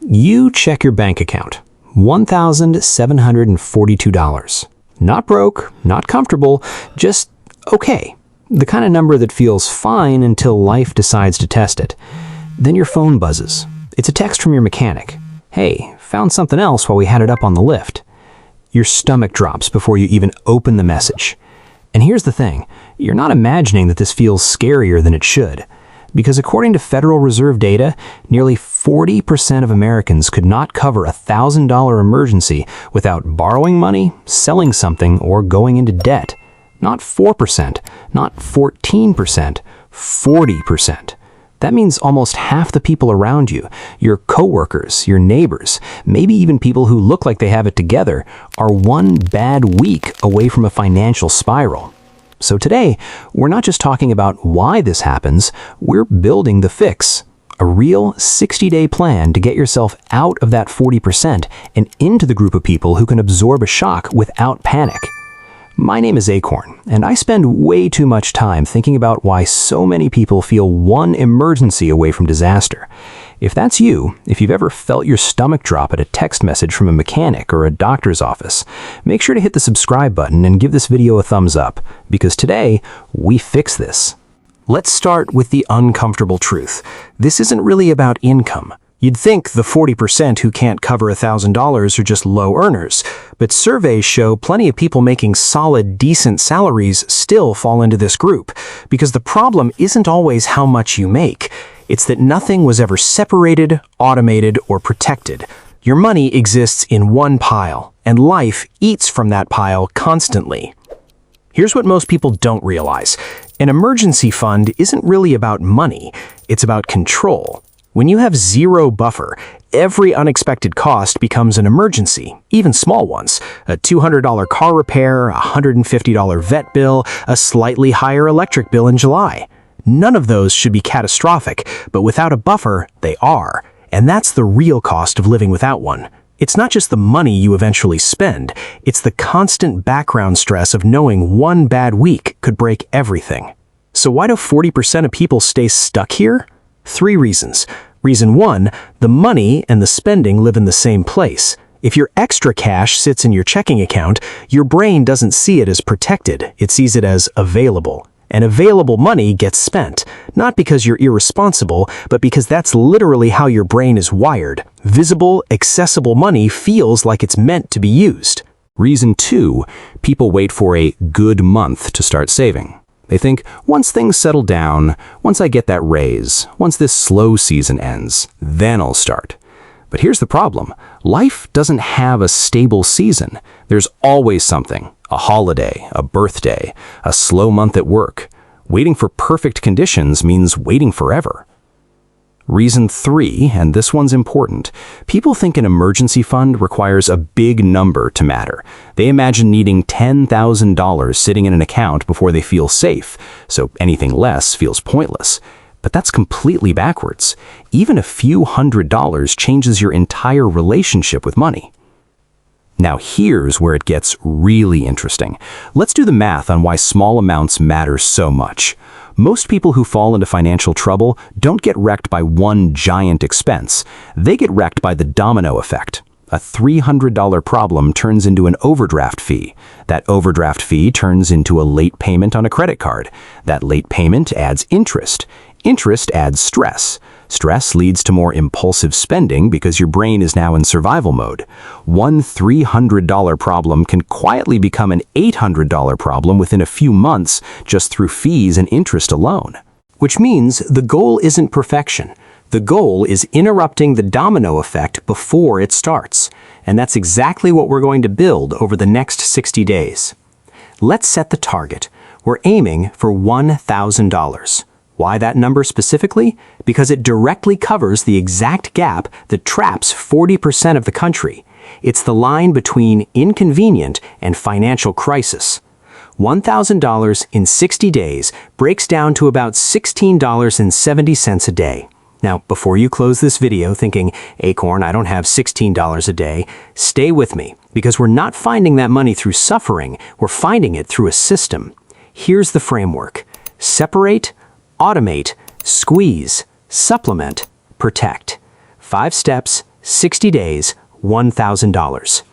You check your bank account. $1,742. Not broke, not comfortable, just okay. The kind of number that feels fine until life decides to test it. Then your phone buzzes. It's a text from your mechanic. Hey, found something else while we had it up on the lift. Your stomach drops before you even open the message. And here's the thing, you're not imagining that this feels scarier than it should. Because according to Federal Reserve data, nearly 40% of Americans could not cover a $1,000 emergency without borrowing money, selling something, or going into debt. Not 4%, not 14%, 40%. That means almost half the people around you, your coworkers, your neighbors, maybe even people who look like they have it together, are one bad week away from a financial spiral. So today, we're not just talking about why this happens, we're building the fix. A real 60-day plan to get yourself out of that 40% and into the group of people who can absorb a shock without panic. My name is Acorn, and I spend way too much time thinking about why so many people feel one emergency away from disaster. If that's you, if you've ever felt your stomach drop at a text message from a mechanic or a doctor's office, make sure to hit the subscribe button and give this video a thumbs up, because today, we fix this. Let's start with the uncomfortable truth. This isn't really about income. You'd think the 40% who can't cover $1,000 are just low earners, but surveys show plenty of people making solid, decent salaries still fall into this group, because the problem isn't always how much you make. It's that nothing was ever separated, automated, or protected. Your money exists in one pile, and life eats from that pile constantly. Here's what most people don't realize. An emergency fund isn't really about money, it's about control. When you have zero buffer, every unexpected cost becomes an emergency, even small ones. A $200 car repair, a $150 vet bill, a slightly higher electric bill in July. None of those should be catastrophic, but without a buffer, they are. And that's the real cost of living without one. It's not just the money you eventually spend, it's the constant background stress of knowing one bad week could break everything. So why do 40% of people stay stuck here? 3 reasons. Reason 1, the money and the spending live in the same place. If your extra cash sits in your checking account, your brain doesn't see it as protected, it sees it as available. And available money gets spent, not because you're irresponsible, but because that's literally how your brain is wired. Visible, accessible money feels like it's meant to be used. Reason 2, people wait for a good month to start saving. They think, once things settle down, once I get that raise, once this slow season ends, then I'll start. But here's the problem. Life doesn't have a stable season. There's always something. A holiday, a birthday, a slow month at work. Waiting for perfect conditions means waiting forever. Reason 3, and this one's important, people think an emergency fund requires a big number to matter. They imagine needing $10,000 sitting in an account before they feel safe, so anything less feels pointless. But that's completely backwards. Even a few $100s changes your entire relationship with money. Now here's where it gets really interesting. Let's do the math on why small amounts matter so much. Most people who fall into financial trouble don't get wrecked by one giant expense. They get wrecked by the domino effect. A $300 problem turns into an overdraft fee. That overdraft fee turns into a late payment on a credit card. That late payment adds interest. Interest adds stress. Stress leads to more impulsive spending because your brain is now in survival mode. One $300 problem can quietly become an $800 problem within a few months just through fees and interest alone. Which means the goal isn't perfection. The goal is interrupting the domino effect before it starts. And that's exactly what we're going to build over the next 60 days. Let's set the target. We're aiming for $1,000. Why that number specifically? Because it directly covers the exact gap that traps 40% of the country. It's the line between inconvenient and financial crisis. $1,000 in 60 days breaks down to about $16.70 a day. Now, before you close this video thinking, Acorn, I don't have $16 a day, stay with me, because we're not finding that money through suffering, we're finding it through a system. Here's the framework. Separate, automate, squeeze, supplement, protect. 5 steps, 60 days, $1,000.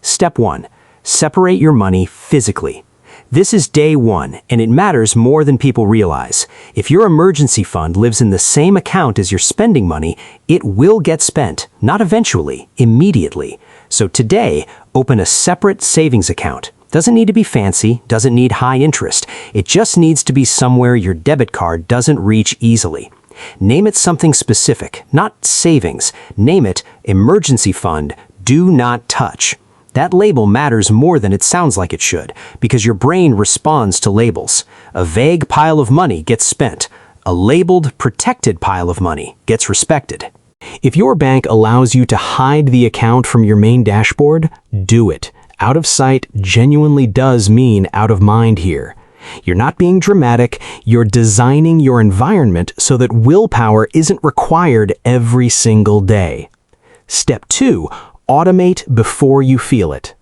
Step 1. Separate your money physically. This is day 1, and it matters more than people realize. If your emergency fund lives in the same account as your spending money, it will get spent, not eventually, immediately. So today, open a separate savings account. Doesn't need to be fancy, doesn't need high interest. It just needs to be somewhere your debit card doesn't reach easily. Name it something specific, not savings. Name it emergency fund, do not touch. That label matters more than it sounds like it should, because your brain responds to labels. A vague pile of money gets spent. A labeled, protected pile of money gets respected. If your bank allows you to hide the account from your main dashboard, do it. Out of sight genuinely does mean out of mind here. You're not being dramatic, you're designing your environment so that willpower isn't required every single day. Step 2. Automate before you feel it.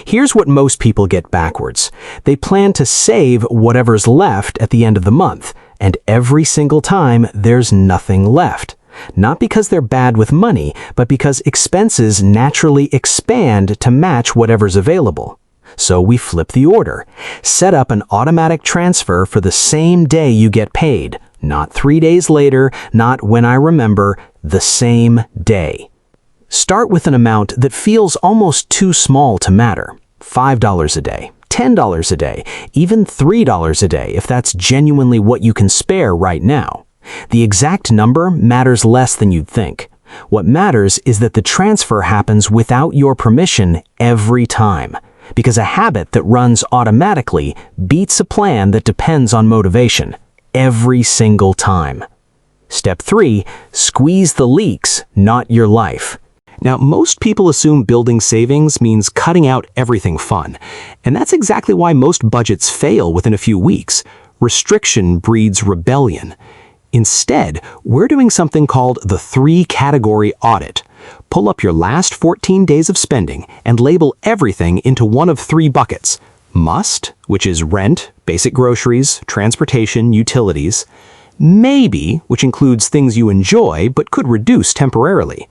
Here's what most people get backwards. They plan to save whatever's left at the end of the month, and every single time there's nothing left. Not because they're bad with money, but because expenses naturally expand to match whatever's available. So we flip the order. Set up an automatic transfer for the same day you get paid. Not 3 days later, not when I remember, the same day. Start with an amount that feels almost too small to matter. $5 a day, $10 a day, even $3 a day if that's genuinely what you can spare right now. The exact number matters less than you'd think. What matters is that the transfer happens without your permission every time, because a habit that runs automatically beats a plan that depends on motivation every single time. Step 3. Squeeze the leaks, not your life. Now, most people assume building savings means cutting out everything fun, and that's exactly why most budgets fail within a few weeks. Restriction breeds rebellion. Instead, we're doing something called the 3-category audit. Pull up your last 14 days of spending and label everything into one of 3 buckets. Must, which is rent, basic groceries, transportation, utilities. Maybe, which includes things you enjoy but could reduce temporarily.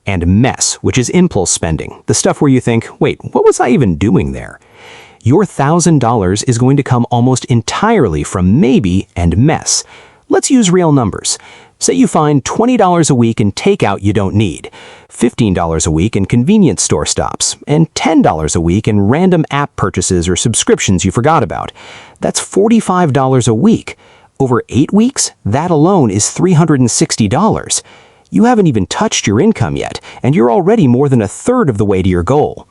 And mess, which is impulse spending, the stuff where you think, wait, what was I even doing there? Your $1,000 is going to come almost entirely from maybe and mess. Let's use real numbers. Say you find $20 a week in takeout you don't need, $15 a week in convenience store stops, and $10 a week in random app purchases or subscriptions you forgot about. That's $45 a week. Over 8 weeks, that alone is $360. You haven't even touched your income yet, and you're already more than a third of the way to your goal.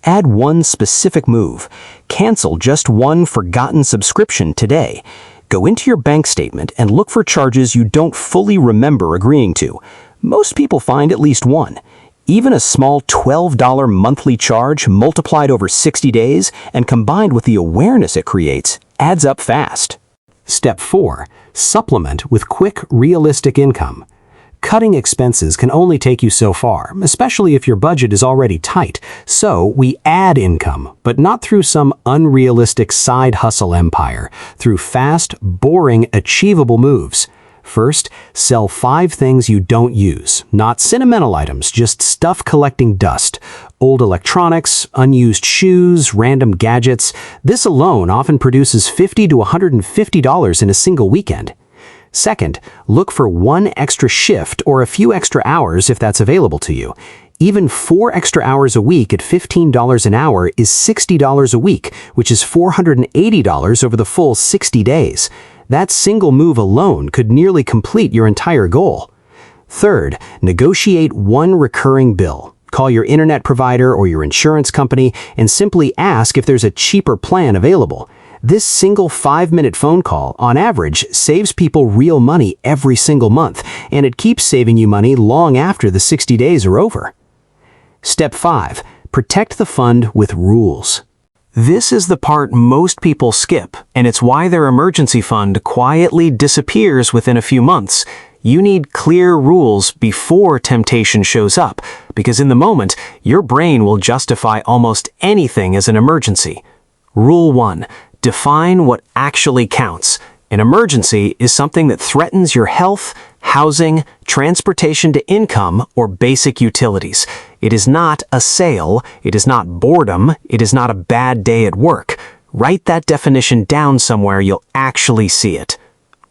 Add one specific move. Cancel just one forgotten subscription today. Go into your bank statement and look for charges you don't fully remember agreeing to. Most people find at least one. Even a small $12 monthly charge multiplied over 60 days and combined with the awareness it creates adds up fast. Step 4. Supplement with quick, realistic income. Cutting expenses can only take you so far, especially if your budget is already tight. So we add income, but not through some unrealistic side hustle empire, through fast, boring, achievable moves. First, sell 5 things you don't use, not sentimental items, just stuff collecting dust. Old electronics, unused shoes, random gadgets. This alone often produces $50 to $150 in a single weekend. Second, look for 1 extra shift or a few extra hours if that's available to you. Even 4 extra hours a week at $15 an hour is $60 a week, which is $480 over the full 60 days. That single move alone could nearly complete your entire goal. Third, negotiate 1 recurring bill. Call your internet provider or your insurance company and simply ask if there's a cheaper plan available. This single 5-minute phone call, on average, saves people real money every single month, and it keeps saving you money long after the 60 days are over. Step 5. Protect the fund with rules. This is the part most people skip, and it's why their emergency fund quietly disappears within a few months. You need clear rules before temptation shows up, because in the moment, your brain will justify almost anything as an emergency. Rule 1. Define what actually counts. An emergency is something that threatens your health, housing, transportation to income, or basic utilities. It is not a sale, it is not boredom, it is not a bad day at work. Write that definition down somewhere you'll actually see it.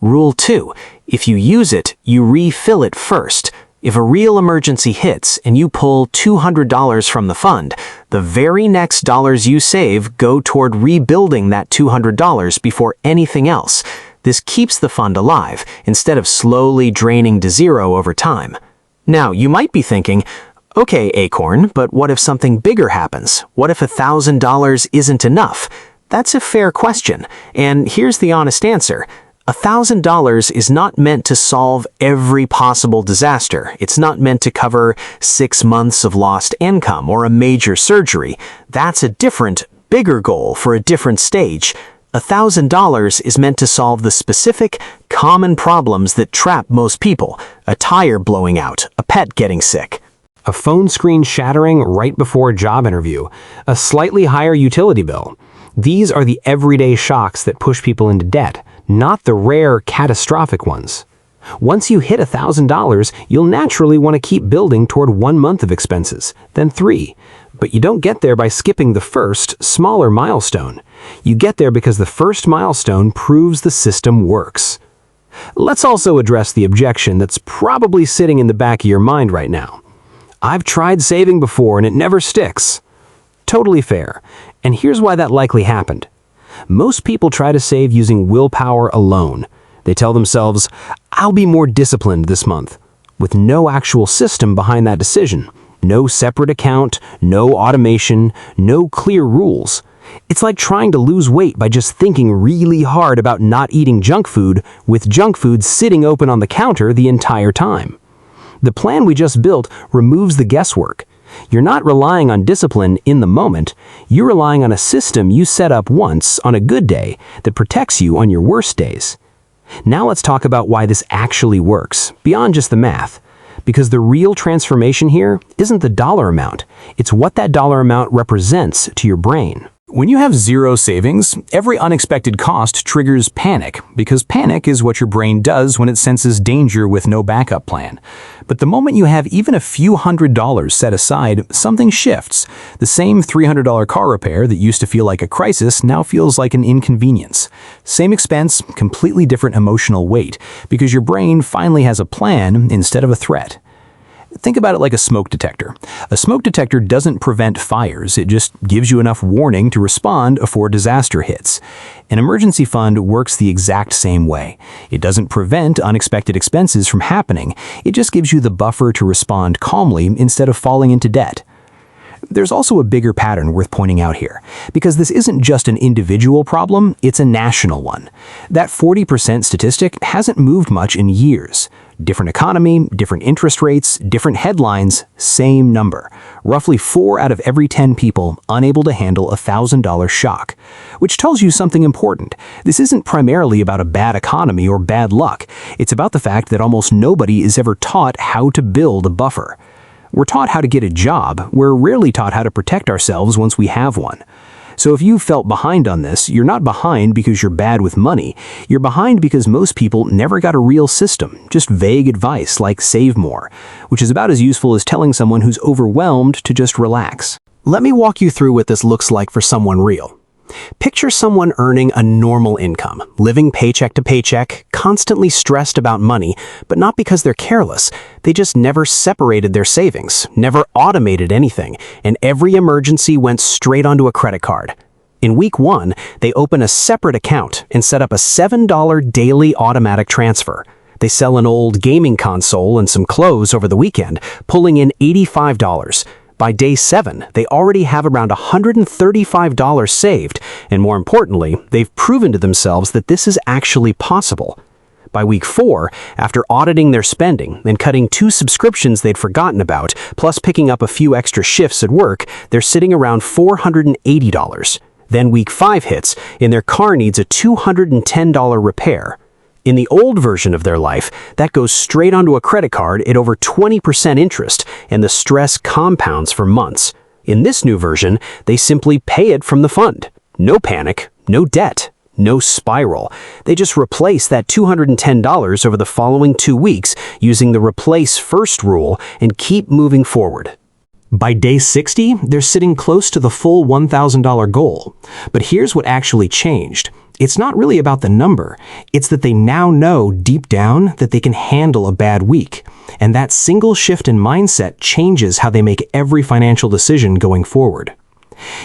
Rule 2. If you use it, you refill it first. If a real emergency hits and you pull $200 from the fund, the very next dollars you save go toward rebuilding that $200 before anything else. This keeps the fund alive instead of slowly draining to zero over time. Now, you might be thinking, okay, Acorn, but what if something bigger happens? What if $1,000 isn't enough? That's a fair question, and here's the honest answer. $1,000 is not meant to solve every possible disaster. It's not meant to cover 6 months of lost income or a major surgery. That's a different, bigger goal for a different stage. $1,000 is meant to solve the specific, common problems that trap most people. A tire blowing out, a pet getting sick, A phone screen shattering right before a job interview, a slightly higher utility bill. These are the everyday shocks that push people into debt, not the rare, catastrophic ones. Once you hit $1,000, you'll naturally want to keep building toward 1 month of expenses, then 3. But you don't get there by skipping the first, smaller milestone. You get there because the first milestone proves the system works. Let's also address the objection that's probably sitting in the back of your mind right now. I've tried saving before and it never sticks. Totally fair. And here's why that likely happened. Most people try to save using willpower alone. They tell themselves, I'll be more disciplined this month, with no actual system behind that decision. No separate account, no automation, no clear rules. It's like trying to lose weight by just thinking really hard about not eating junk food, with junk food sitting open on the counter the entire time. The plan we just built removes the guesswork. You're not relying on discipline in the moment. You're relying on a system you set up once on a good day that protects you on your worst days. Now let's talk about why this actually works, beyond just the math. Because the real transformation here isn't the dollar amount. It's what that dollar amount represents to your brain. When you have zero savings, every unexpected cost triggers panic, because panic is what your brain does when it senses danger with no backup plan. But the moment you have even a few $100s set aside, something shifts. The same $300 car repair that used to feel like a crisis now feels like an inconvenience. Same expense, completely different emotional weight, because your brain finally has a plan instead of a threat. Think about it like a smoke detector. A smoke detector doesn't prevent fires, it just gives you enough warning to respond before disaster hits. An emergency fund works the exact same way. It doesn't prevent unexpected expenses from happening, it just gives you the buffer to respond calmly instead of falling into debt. There's also a bigger pattern worth pointing out here, because this isn't just an individual problem, it's a national one. That 40% statistic hasn't moved much in years. Different economy, different interest rates, different headlines, same number. Roughly 4 out of every 10 people unable to handle a $1,000 shock. Which tells you something important. This isn't primarily about a bad economy or bad luck. It's about the fact that almost nobody is ever taught how to build a buffer. We're taught how to get a job. We're rarely taught how to protect ourselves once we have one. So if you felt behind on this, you're not behind because you're bad with money. You're behind because most people never got a real system, just vague advice like save more, which is about as useful as telling someone who's overwhelmed to just relax. Let me walk you through what this looks like for someone real. Picture someone earning a normal income, living paycheck to paycheck, constantly stressed about money, but not because they're careless. They just never separated their savings, never automated anything, and every emergency went straight onto a credit card. In week 1, they open a separate account and set up a $7 daily automatic transfer. They sell an old gaming console and some clothes over the weekend, pulling in $85. By day 7, they already have around $135 saved, and more importantly, they've proven to themselves that this is actually possible. By week 4, after auditing their spending and cutting 2 subscriptions they'd forgotten about, plus picking up a few extra shifts at work, they're sitting around $480. Then week 5 hits, and their car needs a $210 repair. In the old version of their life, that goes straight onto a credit card at over 20% interest, and the stress compounds for months. In this new version, they simply pay it from the fund. No panic, no debt, no spiral. They just replace that $210 over the following 2 weeks using the replace first rule and keep moving forward. By day 60, they're sitting close to the full $1,000 goal. But here's what actually changed. It's not really about the number. It's that they now know deep down that they can handle a bad week. And that single shift in mindset changes how they make every financial decision going forward.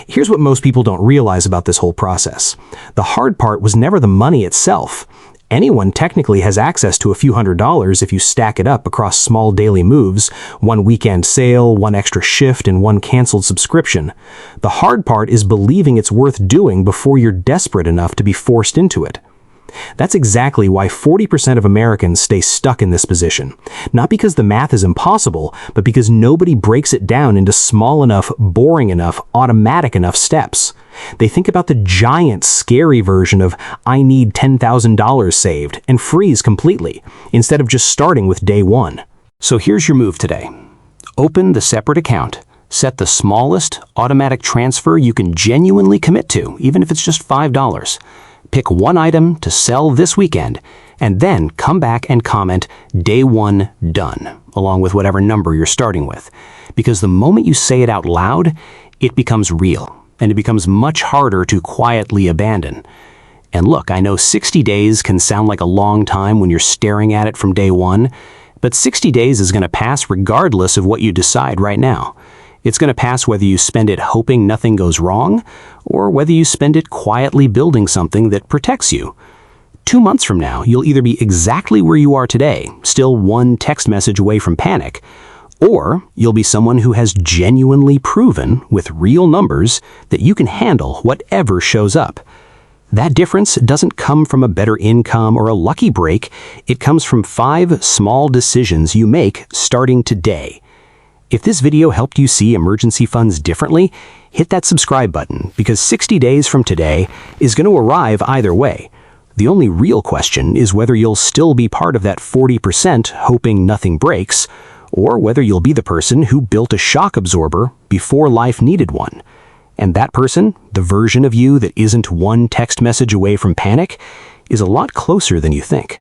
Here's what most people don't realize about this whole process. The hard part was never the money itself. Anyone technically has access to a few $100s if you stack it up across small daily moves, one weekend sale, one extra shift, and one canceled subscription. The hard part is believing it's worth doing before you're desperate enough to be forced into it. That's exactly why 40% of Americans stay stuck in this position. Not because the math is impossible, but because nobody breaks it down into small enough, boring enough, automatic enough steps. They think about the giant, scary version of, I need $10,000 saved, and freeze completely, instead of just starting with day one. So here's your move today. Open the separate account. Set the smallest automatic transfer you can genuinely commit to, even if it's just $5. Pick one item to sell this weekend, and then come back and comment day one done, along with whatever number you're starting with. Because the moment you say it out loud, it becomes real, and it becomes much harder to quietly abandon. And look, I know 60 days can sound like a long time when you're staring at it from day one, but 60 days is going to pass regardless of what you decide right now. It's going to pass whether you spend it hoping nothing goes wrong, or whether you spend it quietly building something that protects you. 2 months from now, you'll either be exactly where you are today, still one text message away from panic, or you'll be someone who has genuinely proven, with real numbers, that you can handle whatever shows up. That difference doesn't come from a better income or a lucky break. It comes from 5 small decisions you make starting today. If this video helped you see emergency funds differently, hit that subscribe button, because 60 days from today is going to arrive either way. The only real question is whether you'll still be part of that 40% hoping nothing breaks, or whether you'll be the person who built a shock absorber before life needed one. And that person, the version of you that isn't one text message away from panic, is a lot closer than you think.